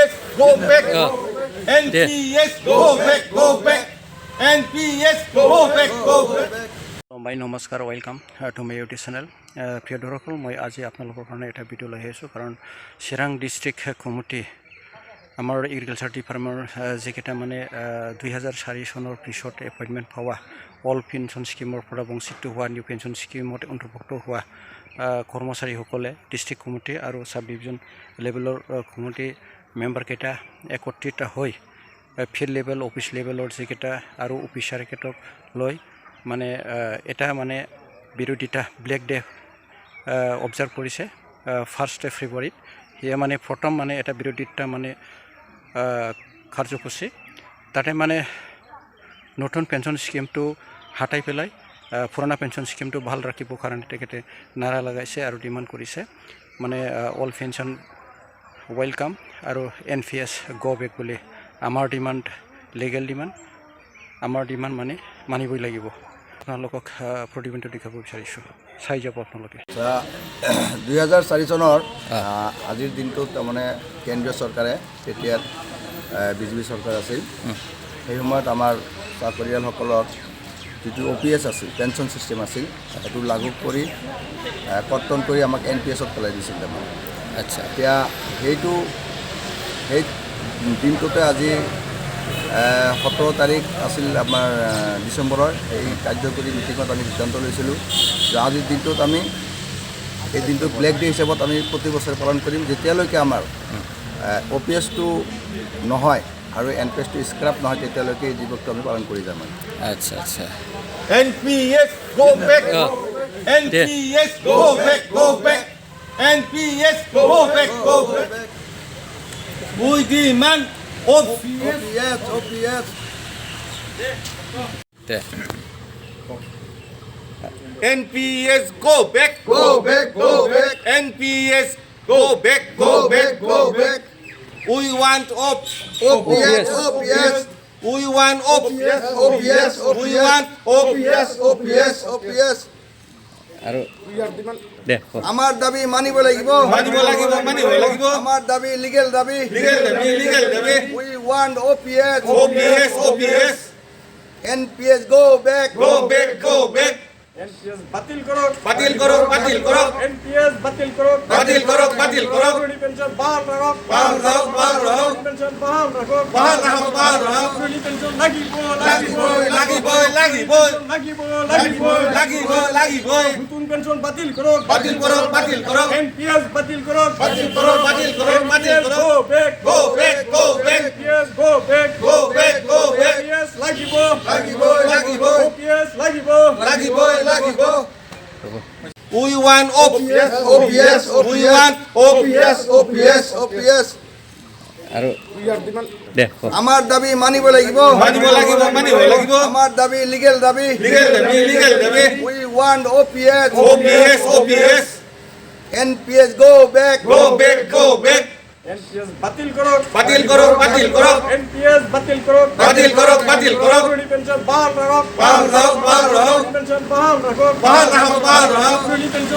NPS go back. NPS go back, go back. NPS go back, go back. ভাই নমস্কাৰ, welcome to my YouTube channel. প্ৰিয় দৰ্শকসকল, মই আজি আপোনালোকৰ কাৰণে এটা ভিডিঅ' লৈ আহিছোঁ, কাৰণ চিৰাং ডিষ্ট্ৰিক্ট কমিটি আমাৰ এগ্ৰিকালচাৰ ডিপাৰ্টমেণ্টৰ যিকেইটা মানে 2004 চনৰ পিছত এপইণ্টমেণ্ট পোৱা অল পেঞ্চন স্কিমৰ পৰা বঞ্চিত হোৱা নিউ পেঞ্চন স্কিমত অন্তৰ্ভুক্ত হোৱা কৰ্মচাৰীসকলে ডিষ্ট্ৰিক্ট কমিটি আৰু চাব ডিভিজন লেভেলৰ কমিটি মেম্বাৰকেইটা একত্ৰিত হৈ ফিল্ড লেভেল অফিচ লেভেলৰ যিকেইটা আৰু অফিচাৰকেইটাক লৈ মানে এটা মানে বিৰোধিতা ব্লেক ডে অবজাৰ্ভ কৰিছে 1 ফেব্ৰুৱাৰীত। সেয়া মানে প্ৰথম মানে এটা বিৰোধিতা মানে কাৰ্যসূচী, তাতে মানে নতুন পেঞ্চন স্কিমটো হাতাই পেলাই পুৰণা পেঞ্চন স্কিমটো ভাল ৰাখিবৰ কাৰণে তেখেতে নাৰা লগাইছে আৰু ডিমাণ্ড কৰিছে মানে অল পেঞ্চন ৱেলকাম আৰু NPS গ' বেক বুলি। আমাৰ ডিমাণ্ড লিগেল ডিমাণ্ড, আমাৰ ডিমাণ্ড মানে মানিবই লাগিব। আপোনালোকক প্ৰতিবেদনটো দেখাব বিচাৰিছোঁ, চাই যাব আপোনালোকে। 2004 চনৰ আজিৰ দিনটোত তাৰমানে কেন্দ্ৰীয় চৰকাৰে, তেতিয়া বিজেপি চৰকাৰ আছিল, সেই সময়ত আমাৰ চাকৰিয়ালসকলৰ যিটো OPS আছিল, পেঞ্চন ছিষ্টেম আছিল, সেইটো লাগু কৰি কৰ্তন কৰি আমাক NPSত পেলাই দিছিল তাৰমানে। আচ্ছা, এতিয়া সেই দিনটোতে আজি 17 তাৰিখ আছিল আমাৰ ডিচেম্বৰৰ, এই কাৰ্যকৰী মিটিঙত আমি সিদ্ধান্ত লৈছিলোঁ যে আজিৰ দিনটোত আমি এই দিনটো ব্লেক ডে হিচাপত আমি প্ৰতি বছৰে পালন কৰিম, যেতিয়ালৈকে আমাৰ OPSটো নহয় আৰু NPSটো স্ক্ৰাপ নহয়, তেতিয়ালৈকে এই দিৱসটো আমি পালন কৰি যাম। আচ্ছা আচ্ছা, NPS go back. NPS go back, go back. NPS go back, go back. We demand OPS. NPS go back, go back, go back. NPS go back, go back, go back. We want OPS. We want OPS. We want OPS. আৰু আমাৰ দাবী মানিব লাগিব, আমাৰ দাবী legal দাবী। We want OPS. NPS go back. NPS বাতিল করো। NPS বাতিল করো। পেনশন বহাল রাখো। পেনশন বহাল রাখো। পেনশন লাগিব। নতুন পেনশন বাতিল করো। NPS বাতিল করো। Go back. NPS go back. NPS লাগিব। OPS লাগিব। We want OPS. We want OPS. আৰু আমাৰ দাবী মানিব লাগিব, আমাৰ দাবী লিগেল দাবী। We want OPS. NPS go back. NPS বাতিল করো। NPS বাতিল করো। পেনশন বহাল রাখো। পেনশন বহাল রাখো। পেনশন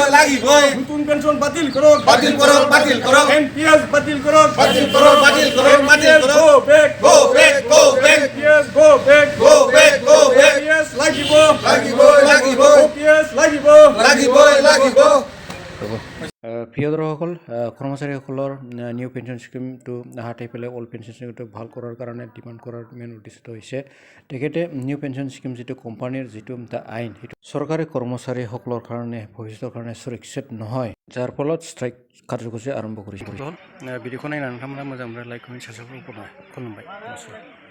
লাগিব। নতুন পেনশন বাতিল করো। NPS বাতিল করো। Go back. NPS go back. NPS লাগিব। OPS লাগিব। প্ৰিয় দৰ্শকসকল, কৰ্মচাৰীসকলৰ নিউ পেঞ্চন স্কিমটো হাতাই পেলাই অল পেঞ্চন স্কিমটো ভাল কৰাৰ কাৰণে ডিমাণ্ড কৰাৰ মেইন উদ্দেশ্য হৈছে তেখেতে নিউ পেঞ্চন স্কিম যিটো কোম্পানীৰ যিটো আইন, সেইটো চৰকাৰী কৰ্মচাৰীসকলৰ কাৰণে ভৱিষ্যতৰ কাৰণে সুৰক্ষিত নহয়, যাৰ ফলত ষ্ট্ৰাইক কাৰ্যসূচী আৰম্ভ কৰিছে। ভিডিঅ'খন নতুনকৈ নতুনকৈ লাইক কৰি সাবস্ক্ৰাইব কৰিব। খুলুমবাই, নমস্কাৰ।